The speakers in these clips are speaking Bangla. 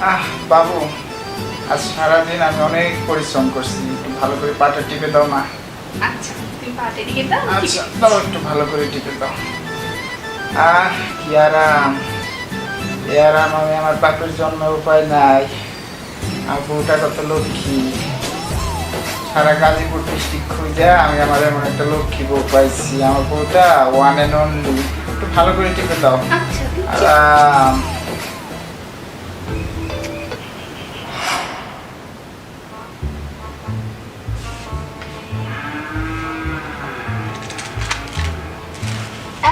বাবু, আজ সারাদিন আমি অনেক পরিশ্রম করছি, একটু ভালো করে পাটা টিপে দাও না। আচ্ছা, তুমি পাটে দিকে দাও। আচ্ছা দাও, একটু ভালো করে টিপে দাও। কি আরাম, এ আরাম আমি আমার বাপের জন্মে উপায় নাই। আমার বউটা কত লক্ষ্মী, সারা গাজীপুর ডিস্ট্রিক্ট খুঁজে আমি আমার এমন একটা লক্ষ্মী বউ পাইছি। আমার বউটা ওয়ান অ্যান্ড অনলি। একটু ভালো করে টিপে দাও। আচ্ছা, আরাম।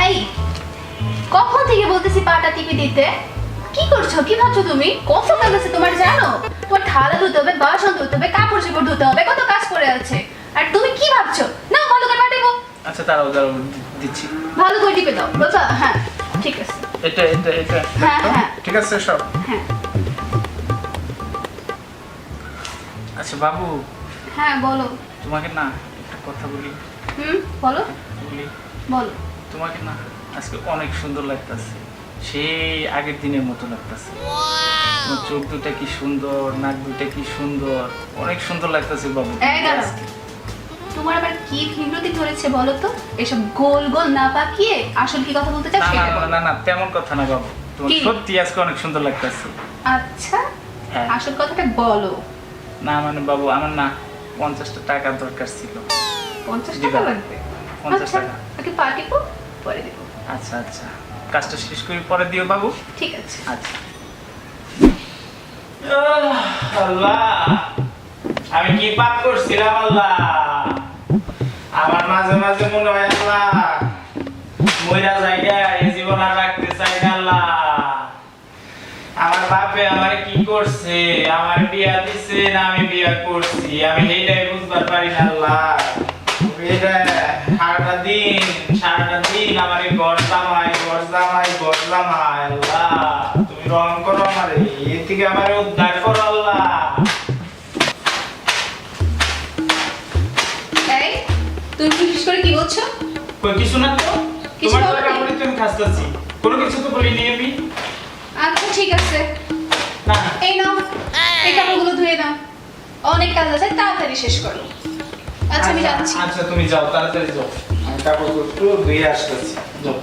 এই কখন থেকে বলতেছি পাটা টিপে দিতে? কি করছো? কি ভাবছো তুমি? কত কাজ আছে তোমার জানো? তোমার থালা ধুতে হবে, বাসন ধুতে হবে, কাপড় চোপড় ধুতে হবে, কত কাজ করে আছে। আর তুমি কি ভাবছো? না, ভালো করে পাঠাবো। আচ্ছা দাঁড়াও দাঁড়াও, দিচ্ছি। ভালো করে টিপে দাও বাবা। হ্যাঁ, ঠিক আছে। এটা এটা এটা হ্যাঁ, হ্যাঁ। ঠিক আছে সব। হ্যাঁ আচ্ছা বাবু, হ্যাঁ, বলো। তোমাকে না একটা কথা বলি। বলো বলি বলো। তোমাকে না আজকে অনেক সুন্দর লাগতেছে, সেই আগের দিনের মতো লাগতেছে। তোমার চোখ দুটা কি সুন্দর, নাক দুটা কি সুন্দর, অনেক সুন্দর লাগতেছে বাবু। এই দাঁড়াও, তোমার আবার কি বিরতি ধরেছে বলো তো? এসব গোল গোল না পাকিয়ে আসল কি কথা বলতে চাও না সেটা না বলো। না না, তেমন কথা না বাবু, তোমার কি? সত্যি আজকে অনেক সুন্দর লাগতেছে। আচ্ছা, হ্যাঁ। আসল কথাটা বলো। না মানে বাবু, আমার না 50টা টাকা দরকার ছিল। 50 দিবা? টাকা লাগবে? 50 আচ্ছা, টাকা। ওকে পাঠিয়ে পরে দেবো। আচ্ছা আচ্ছা, কাজটা শেষ করে পরে দিও বাবু। ঠিক আছে। আচ্ছা। আল্লাহ, আমি কি পাপ করছিলাম আল্লাহ? আমার মাঝে মাঝে মনে হয় আল্লাহ মইরা জায়গা এই জীবন আর রাখতে চাই না আল্লাহ। আমার বাপে আমার কি করছে, আমার বিয়া দিছে না আমি বিয়া করছি, আমি এইটাই বুঝবার পারি না আল্লাহ। এটা সারাটা দিন আমার ঘর জামাই ঘর জামাই ঘর জামাই। আল্লাহ তুমি রং করো আমারে, এর থেকে আমারে উদ্ধার করো আল্লাহ। এই, তুমি বিশেষ করে কি বলছো? কই কিছু না তো, কিছু তোমার বলোনি? টাকা বলে তুমি খাসতাছি, কোনো কিছু তো বলিনি আমি। আচ্ছা ঠিক আছে, না এই নাও, এই কাপড়গুলো ধুয়ে নাও। অনেক কাজ আছে, তাড়াতাড়ি শেষ করো। আচ্ছা, আমি যাচ্ছি। আচ্ছা তুমি যাও, তাড়াতাড়ি যাও, আমি কাপড় একটু ধুয়ে আসতেছি। যাও।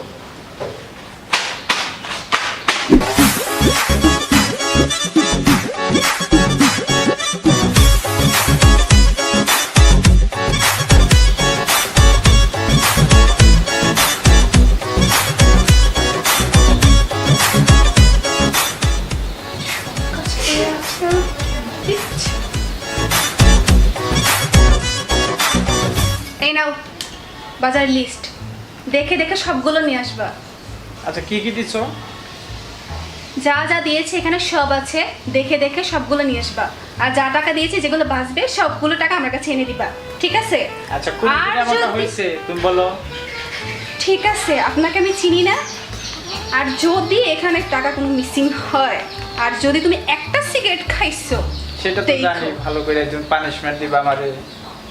এই নাও বাজার লিস্ট, দেখে দেখে সবগুলো নিয়ে আসবা। আচ্ছা কি কি দিছো? যা যা দিয়েছে এখানে সব আছে, দেখে দেখে সবগুলো নিয়ে আসবা। আর যা টাকা দিয়েছে যেগুলো বাঁচবে সবগুলো টাকা আমার কাছে এনে দিবা, ঠিক আছে? আচ্ছা কোন আর দিকে এমনটা যদি- হইছে তুমি বলো। ঠিক আছে, আপনাকে আমি চিনি না। আর যদি এখানে টাকা কোনো মিসিং হয়, আর যদি তুমি একটা সিগারেট খাইছো, সেটা তো দেখো। জানি, ভালো করে একজন পানিশমেন্ট দিবা আমারে।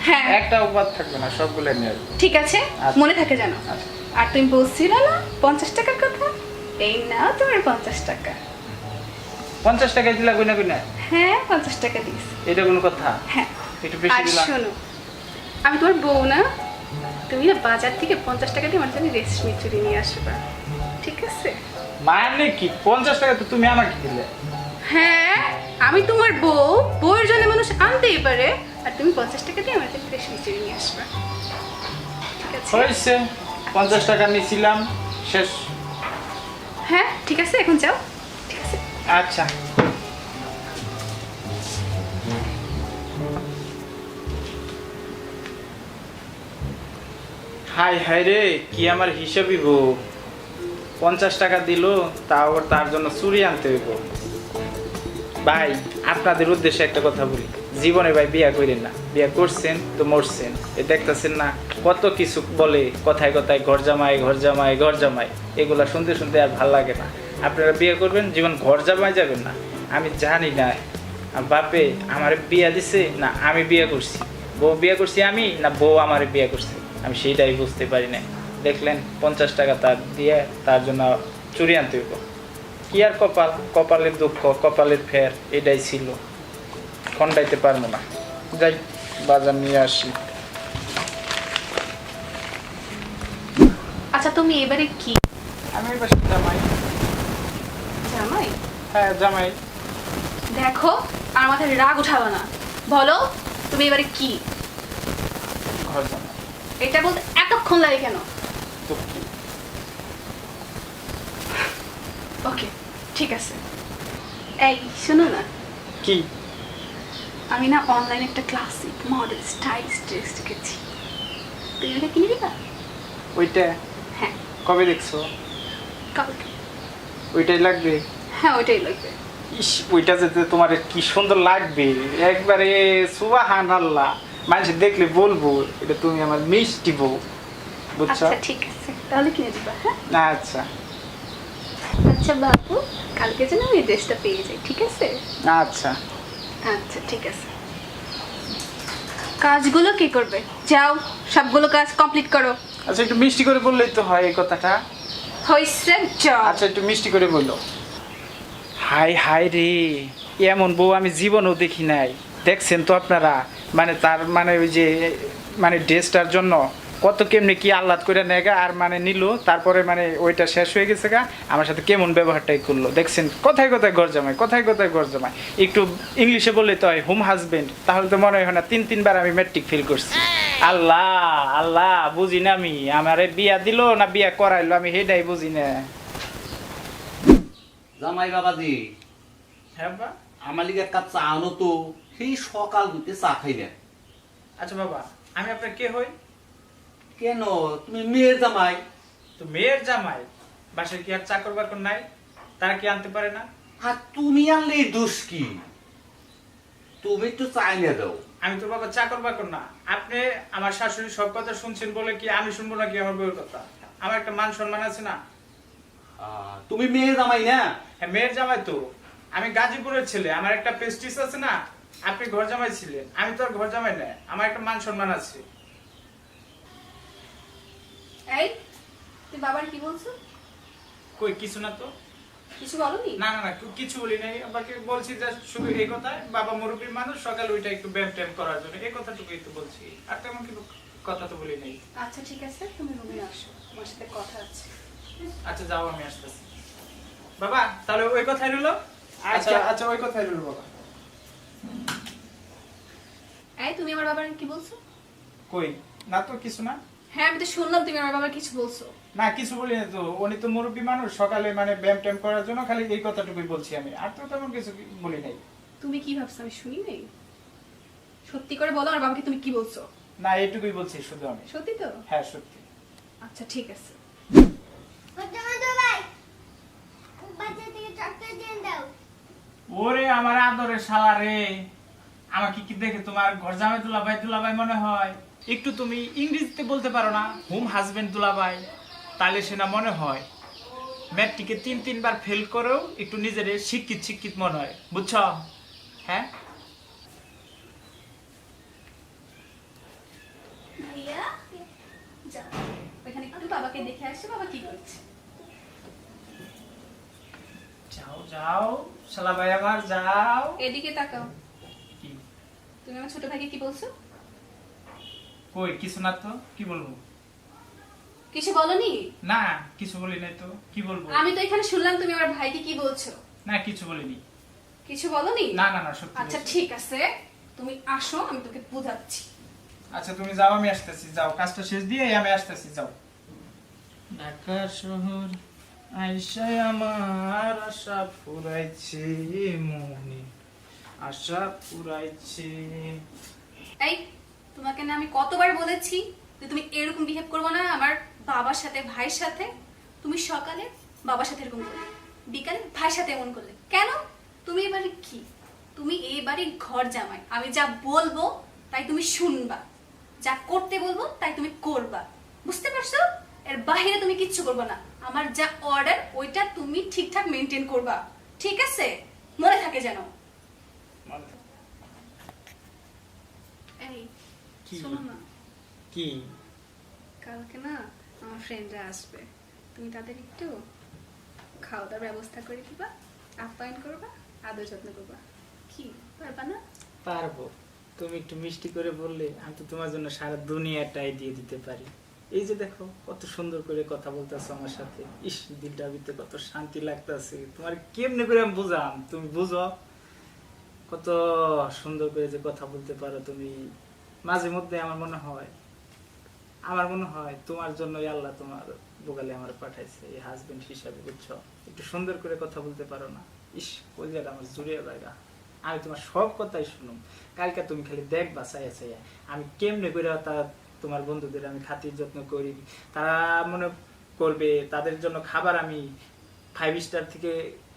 হ্যাঁ একটা উপাদ থাকবে না, সবগুলো নিয়ে আসবো। ঠিক আছে, আচ্ছা। মনে থাকে জানো। আচ্ছা। আর তুমি বলছিলে না 50 টাকার কথা, এই নাও তোমার 50 টাকা। 50 টাকা দিলা কইনা কইনা? হ্যাঁ, 50 টাকা দিয়েছি। এটা কোন কথা? হ্যাঁ, একটু বেশি আর দিলা। শোনো, আমি তোমার বউ না? তুমি না বাজার থেকে 50 টাকা দিয়ে আমার জন্য রেশমি চুড়ি নিয়ে আসবা, ঠিক আছে? মানে কি 50 টাকা তো তুমি আমাকে দিলে? হ্যাঁ, আমি তোমার বউ, বউয়ের জন্য মানুষ আনতেই পারে। আর তুমি 50 টাকা দিয়ে আমার জন্য রেশমি চুড়ি নিয়ে আসবা, ঠিক আছে? হয়েছে, 50 টাকা নিছিলাম, শেষ। হ্যাঁ ঠিক আছে, এখন যাও, ঠিক আছে? আচ্ছা। হাই হাই রে, কি আমার হিসাবই গো, 50 টাকা দিল, তাও আবার তার জন্য চুরি আনতে হইব। ভাই আপনাদের উদ্দেশ্যে একটা কথা বলি, জীবনে ভাই বিয়া করেন না, বিয়া করছেন তো মরছেন। এ দেখতেছেন না কত কিছু বলে, কথায় কথায় ঘর জামাই ঘর জামাই ঘর জামাই, এগুলা শুনতে শুনতে আর ভাল লাগে না। আপনারা বিয়ে করবেন, জীবন ঘর জামাই যাবেন না। আমি জানি না আর বাপে আমার বিয়া দিছে না আমি বিয়ে করছি, বউ বিয়ে করছি আমি না বউ আমার বিয়ে করছে, আমি সেইটাই বুঝতে পারি না। দেখলেন 50 টাকা তার দিয়ে তার জন্য চুরি আনতে হইব। কি আর কপাল, কপালের দুঃখ, কপালের ফের, এটাই ছিল। খন্ডাইতে পারবো না। যাই বাজার নিয়ে আসি। আচ্ছা তুমি এবারে কি আমি এবার জামাই। জামাই? হ্যাঁ জামাই। দেখো আর মাথায় রাগ উঠাবে না, বলো তুমি এবারে কি? ঘর জামাই। এটা বলতে এতক্ষণ লাগে কেন? তো কি? ওকে ঠিক আছে। এই শোনো না, কি? আমি না অনলাইনে একটা ক্লাসিক মডেল স্টাইল ড্রেস দেখেছি, তুমি এটা কিনে দিবা? ওইটা হ্যাঁ কবে দেখছো? কালকে। ওইটাই লাগবে? হ্যাঁ ওইটাই লাগবে। ইস, ওইটা যেতে তোমার কি সুন্দর লাগবে, একবারে সুবহানাল্লাহ। মানুষ দেখলে বলবো এটা তুমি আমার মিষ্টি বউ, বুঝছো? আচ্ছা ঠিক আছে, তাহলে কিনে দিবা। হ্যাঁ আচ্ছা আচ্ছা বাবু, কালকে যেন আমি এই ড্রেসটা পেয়ে যাই, ঠিক আছে? আচ্ছা। আচ্ছা ঠিক আছে। কাজগুলো কি করবে? যাও সবগুলো কাজ কমপ্লিট করো। আচ্ছা একটু মিষ্টি করে বললেই তো হয় এই কথাটা। হইছে যাও। আচ্ছা একটু মিষ্টি করে বললো। হাই হাই রে, এমন বউ আমি জীবনেও দেখি নাই। দেখছেন তো আপনারা, মানে তার মানে ওই যে মানে ড্রেসটার জন্য কত কেমনি কি আহ্লাদ করে নেগা, আর মানে নিল, তারপরে মানে ওইটা শেষ হয়ে গেছে গা, আমার সাথে কেমন ব্যবহারটাই করলো। দেখছেন কথায় কথায় ঘর জামাই, কথায় কথায় ঘর জামাই। একটু ইংলিশে বললে তো হয় হোম হাজবেন্ড, তাহলে তো মনে হয় না 3-3 বার আমি ম্যাট্রিক ফেল করছি। আল্লাহ আল্লাহ, বুঝি না আমি, আমারে বিয়া দিল না বিয়া করাইলো আমি সেটাই বুঝি না। জামাই বাবাজি, হ্যাঁ বা? আমার লিগে এক কাপ চা আনো তো, সেই সকাল হইতে চা খাই না। আচ্ছা বাবা, আমি আপনার কে হই? কেন, তুমি মেয়ের জামাই। তো মেয়ের জামাই, বাসায় কি আর চাকর বাকর নাই? তারা কি আনতে পারে না? আর তুমি আনলে দোষ কি? তুমি তো চাই না দাও। আমি তো বাবা চাকর বাকর না। আপনি আমার শাশুড়ি সব কথা শুনছেন বলে কি আমি শুনবো নাকি আমার বউয়ের কথা? আমার একটা মান সম্মান আছে না? তুমি মেয়ের জামাই না? হ্যাঁ মেয়ের জামাই তো। আমি গাজীপুরের ছেলে, আমার একটা প্রেস্টিজ আছে না? আপনি ঘর জামাই ছিলেন, আমি তো আর ঘর জামাই না, আমার একটা মান সম্মান আছে। এই তুই বাবার কি বলছো? কই কিছু না তো। কিছু বলনি? না না না, কিছু বলি নাই। আমাকে বলছি যে শুধু এই কথাই, বাবা মুরব্বী মানুষ, সকালে ওইটা একটু ব্যায়াম ট্যাম করার জন্য এই কথাটুকুই তো বলছি, আর তেমন কিন্তু কথা তো বলি নাই। আচ্ছা ঠিক আছে, তুমি রুমে আসো, তোমার সাথে কথা আছে। আচ্ছা যাও, আমি আসতেছি। বাবা তাহলে ওই কথাই রইলো। আচ্ছা আচ্ছা ওই কথাই রইলো বাবা। এই তুমি আমার বাবার কি বলছো? কই না তো কিছু না। হ্যাঁ আমি তো শুনলাম তুমি আমার বাবার কিছু বলছো। না কিছু বলি না তো, উনি তো মুরব্বী মানুষ, সকালে মানে ব্যায়াম ট্যাম করার জন্য খালি এই কথাটুকুই বলছি আমি, আর তো তেমন কিছু বলি নাই। তুমি কি ভাবছো আমি শুনি নাই? সত্যি করে বলো আমার বাবাকে তুমি কি বলছো? না এইটুকুই বলছি শুধু আমি। সত্যি তো? হ্যাঁ সত্যি। আচ্ছা ঠিক আছে। ওরে আমার আদরের শালা রে, আমাকে কি দেখে তোমার ঘর জামাই দুলাভাই দুলাভাই মনে হয়? একটু তুমি ইংরেজিতে বলতে পারো না, হোম হাজবেন্ড দুলাভাই? তাহলে সে না মনে হয়। ম্যাট্রিকে 3-3 বার ফেল করেও একটু নিজের শিক্ষিত শিক্ষিত মনে হয়, বুঝছো? হ্যাঁ ভাইয়া যাও ওখানে একটু বাবাকে দেখে আসো, বাবা কি করছে। যাও যাও শালা ভাই আমার, যাও। এদিকে তাকাও। কি? তুমি আমার ছোট ভাইকে কি বলছো? কই কিছু না তো, কি বলবো? কিছু বলনি? না কিছু বলি নাই তো, কি বলবো? আমি তো এখানে শুনলাম তুমি আমার ভাইকে কি বলছো। না কিছু বলিনি। কিছু বলনি? না না না সত্যি আচ্ছা বলছি। ঠিক আছে, তুমি আসো আমি তোকে বোঝাচ্ছি। আচ্ছা তুমি যাও, আমি আসতেছি, যাও কাজটা শেষ দিয়ে আমি আসতেছি, যাও। ঢাকা শহর আইসায় আমার আশা ফুরাইছে, মনে আশা ফুরাইছে। এই তোমাকে না আমি কতবার বলেছি যে তুমি এরকম বিহেভ করবে না আমার বাবার সাথে ভাইয়ের সাথে। তুমি সকালে বাবার সাথে এরকম করলে, বিকালে ভাইয়ের সাথে এমন করলে কেন? তুমি এবারে কি? তুমি এই বাড়ির ঘর জামাই, আমি যা বলবো তাই তুমি শুনবা, যা করতে বলবো তাই তুমি করবা, বুঝতে পারছো? এর বাইরে তুমি কিচ্ছু করবে না। আমার যা অর্ডার ওইটা তুমি ঠিকঠাক মেনটেন করবা, ঠিক আছে? মনে থাকে যেন। এই কি? শোনো না, কি? কালকে না আমার ফ্রেন্ডরা আসবে, তুমি তাদের একটু খাওয়া দাওয়ার ব্যবস্থা করে দিবা, আপ্যায়ন করবা, আদর যত্ন করবা। কি পারবা না? পারবো। তুমি একটু মিষ্টি করে বললে আমি তো তোমার জন্য সারা দুনিয়াটাই দিয়ে দিতে পারি। এই যে দেখো কত সুন্দর করে কথা বলতেছো আমার সাথে, ইস দিলটার ভিতরে কত শান্তি লাগতেছে। তোমার কেমনে করে আমি বুঝাম, তুমি বুঝো কত সুন্দর করে যে কথা বলতে পারো তুমি। মাঝে মধ্যে আমার মনে হয় তোমার জন্যই আল্লাহ তোমার বোকালে আমার পাঠাইছে এই হাজবেন্ড হিসাবে, বুঝছো? একটু সুন্দর করে কথা বলতে পারো না, ইস কলিজাটা আমার জুড়িয়ে জায়গা। আমি তোমার সব কথাই শুনুম। কালকে তুমি খালি দেখবা চাইয়া চাইয়া আমি কেমনে করে তোমার বন্ধুদের আমি খাতির যত্ন করি। তারা মনে করবে তাদের জন্য খাবার আমি 5 স্টার থেকে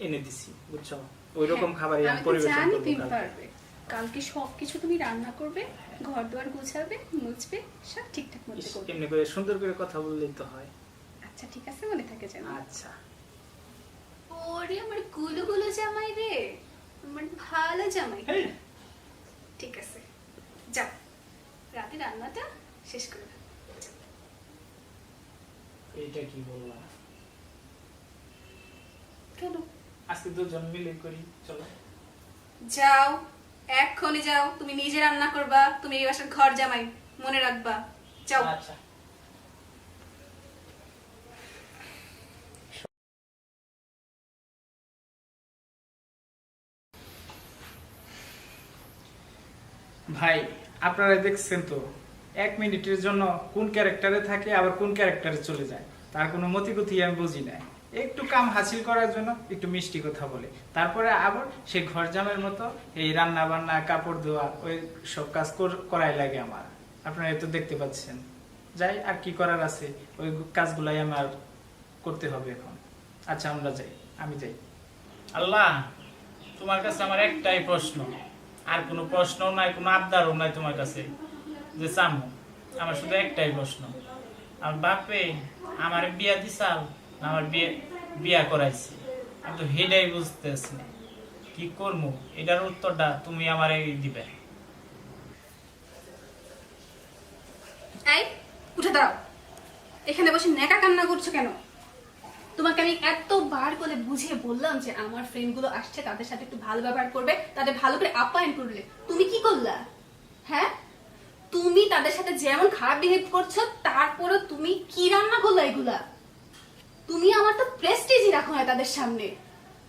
এনে দিছি, বুঝছো? ওই রকম খাবারই আমি পরিবেশন জানি করবো তুমি কালকে। পারবে। কালকে সবকিছু তুমি রান্না করবে, ঘর দুয়ার গোছাবে, মুছবে, সব ঠিকঠাক মতো ইস, করবে। কেমনে করে সুন্দর করে কথা বললেই তো হয়। আচ্ছা ঠিক আছে, মনে থাকে যেন। আচ্ছা ওরে আমার গুলো গুলো জামাই রে, আমার ভালো জামাই। হেই। ঠিক আছে, যাও রাতে রান্নাটা শেষ করে দাও। এইটা কি বললাম? কেন? আজকে দুজন মিলে করি, চলো। যাও, এক্ষুনি যাও। তুমি নিজে রান্না করবা, তুমি এই বাসার ঘর জামাই, মনে রাখবা। যাও। আচ্ছা ভাই, আপনারা দেখছেন তো 1 মিনিটের জন্য কোন ক্যারেক্টারে থাকে আবার কোন ক্যারেক্টারে চলে যায়, তার কোনো মতিগতি আমি বুঝি না। একটু কাম হাসিল করার জন্য একটু মিষ্টি কথা বলে, তারপরে আবার সেই ঘর জামের মতো এই রান্না বান্না কাপড় ধোয়া ওই সব কাজ করাই লাগে আমার। আপনারা তো দেখতে পাচ্ছেন। যাই, আর কি করার আছে, ওই কাজগুলাই আমার করতে হবে এখন। আচ্ছা আমরা যাই, আমি যাই। আল্লাহ, তোমার কাছে আমার একটাই প্রশ্ন, আর কোনো প্রশ্ন নাই, কোনো আবদারও নাই তোমার কাছে যে চামু। আমার শুধু একটাই প্রশ্ন, আমার বাপে আমার বিয়া দিছাল না আমার বিয়া করাইছি, আমি তো হেডাই বুঝতেছি না কি করবো। এটার উত্তরটা তুমি আমার দিবে। এই উঠে দাঁড়াও। এখানে বসে নেকা কান্না করছো কেন? তোমাকে আমি এতবার করে বুঝিয়ে বললাম যে আমার ফ্রেন্ড গুলো আসছে, তাদের সাথে একটু ভালো ব্যবহার করবে, তাদের ভালো করে আপ্যায়ন করলে। তুমি কি করলা? হ্যাঁ, তুমি তাদের সাথে যেমন খারাপ বিহেভ করছো, তারপরে তুমি কি রান্না করলা এগুলা? তুমি আমার তো প্রেস্টিজই রাখো না তাদের সামনে।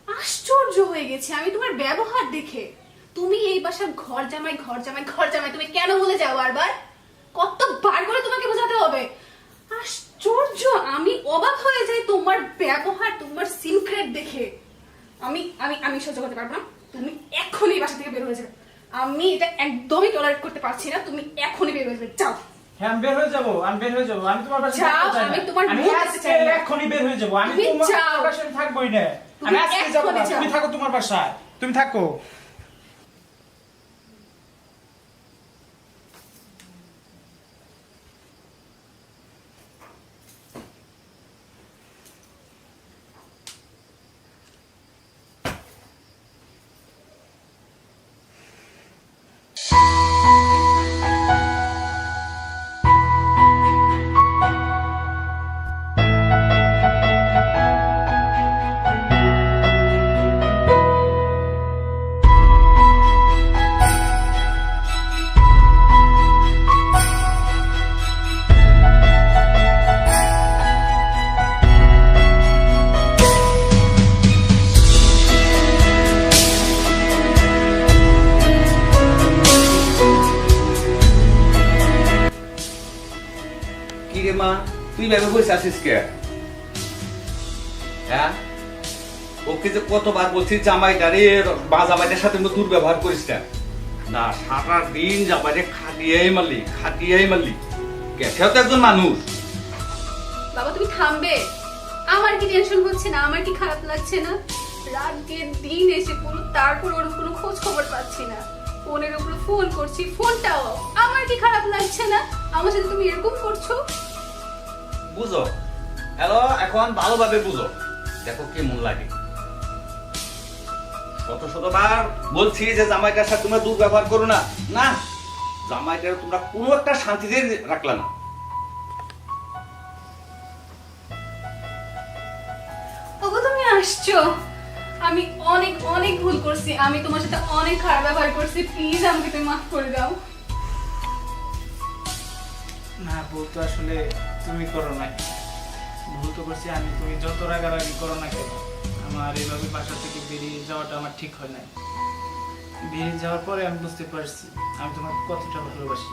আশ্চর্য হয়ে গেছে আমি তোমার ব্যবহার দেখে। তুমি এই বাসার ঘর জামাই, ঘর জামাই, ঘর জামাই, তুমি কেন বলে যাও বারবার? কতবার করে তোমাকে বোঝাতে হবে? আশ্চর্য, আমি অবাক হয়ে যাই তোমার ব্যবহার, তোমার সিক্রেট দেখে। আমি আমি আমি সহ্য করতে পারবো না। তুমি এখনই এই বাসা থেকে বের হয়ে যাবে। আমি এটা একদমই টলারেট করতে পারছি না। তুমি এখনই বের হয়ে যাবে, যাও। হ্যাঁ আমি বের হয়ে যাবো, আমি তোমার বাসায় যাও, থাকতে চাই না। আমি তোমার আমি মুখ দেখতে আজকে চাই না। এখনই বের হয়ে যাবো, আমি তুমি তোমার যাও। বাসায় থাকবোই না। তুমি আমি আজকে যাবো না, এক্ষুনি যাও। তুমি থাকো তোমার বাসায়, তুমি থাকো। কি রে মা, তুই ভেবে বসে আছিস কে? হ্যাঁ, ওকে যে কতবার বলছি জামাইটারে বা জামাইটার সাথে দুর্ব্যবহার করিস না। না, সারা দিন জামাইরে খাটিয়েই মারলি। সেও তো একজন মানুষ। বাবা তুমি থামবে? আমার কি টেনশন হচ্ছে না? আমার কি খারাপ লাগছে না? রাত দিন এসে পুরো, তারপর ওর কোনো খোঁজ খবর পাচ্ছি না। ফোনের উপরে ফোন করছি, ফোনটাও। আমার কি খারাপ লাগছে না? আমার সাথে তুমি এরকম করছো? বুঝো, হ্যালো, এখন ভালোভাবে বুঝো, দেখো কেমন লাগে। শতবার বলছি যে জামাইটার সাথে তোমরা দুর্ব্যবহার করো না। না, জামাইটার তোমরা কোনো একটা শান্তিতে রাখলা না। ওগো তুমি বুঝছো, আমি অনেক অনেক ভুল করছি, আমি তোমার সাথে অনেক খারাপ ব্যবহার করছি, প্লিজ আমাকে তুমি মাফ করে দাও। না, ভুল তো আসলে তুমি করো নাই, ভুল তো করছি আমি। তুমি যত রাগারাগি করো না কেন, আমার এইভাবে বাসা থেকে বেরিয়ে যাওয়াটা আমার ঠিক হয় নাই। বেরিয়ে যাওয়ার পরে আমি বুঝতে পারছি আমি তোমাকে কতটা ভালোবাসি।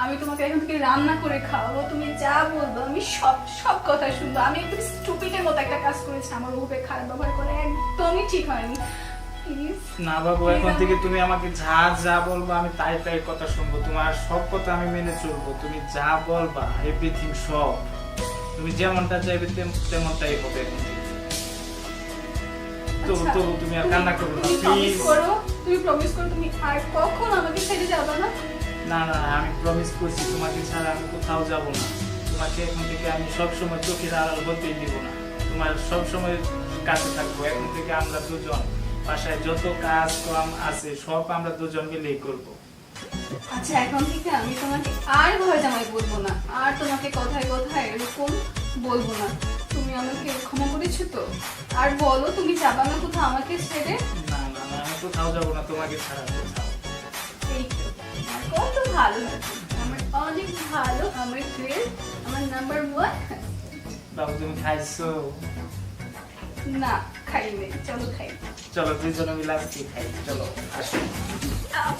আমি তোমাকে এখন থেকে রান্না করে খাওয়াবো, তুমি যা বলবো আমি সব সব কথা শুনবো। আমি একদম স্টুপিডের মতো একটা কাজ করেছি, আমার উপরে খারাপ ব্যবহার করে একদমই ঠিক হয়নি, প্লিজ। না বাবু, এখন থেকে তুমি আমাকে যা যা বলবো আমি তাই তাই কথা শুনবো, তোমার সব কথা আমি মেনে চলবো। তুমি যা বলবা এভরিথিং সব, তুমি যেমনটা চাইবে তেমনটাই হবে এখন থেকে। তবু আচ্ছা, তবু তুমি আর কান্না করো না তুমি প্রমিস প্লিজ। করো, তুমি প্রমিস করো তুমি আর কখনো আমাকে ছেড়ে যাবে না। না না, আমি প্রমিস করছি তোমাকে ছাড়া আমি কোথাও যাব না। তোমাকে এখন থেকে আমি সব সময় চোখের আড়াল হতেই দিব না, তোমার সব সময় কাছে থাকবো। এখন থেকে আমরা দুজন বাসায় যত কাজ কাম আছে সব আমরা দুজন মিলেই করবো। আচ্ছা, এখন থেকে আমি তোমাকে আর ঘর জামাই বলবো না, আর তোমাকে কথায় কথায় এরকম বলবো না। তুমি আমাকে ক্ষমা করেছো তো? আর বলো, তুমি যাবা না কোথাও আমাকে ছেড়ে? না না না, আমি কোথাও যাবো না তোমাকে ছাড়া কোথাও। এই তো, আমার কত ভালো লাগে, আমার অনেক ভালো, আমার ফ্রেন্ড, আমার নাম্বার 1। বাবু তুমি খাইছো? না, খাই নাই, চলো খাই। চলো দুইজনে মিলে আজকে খাই, চলো আসো। আহ!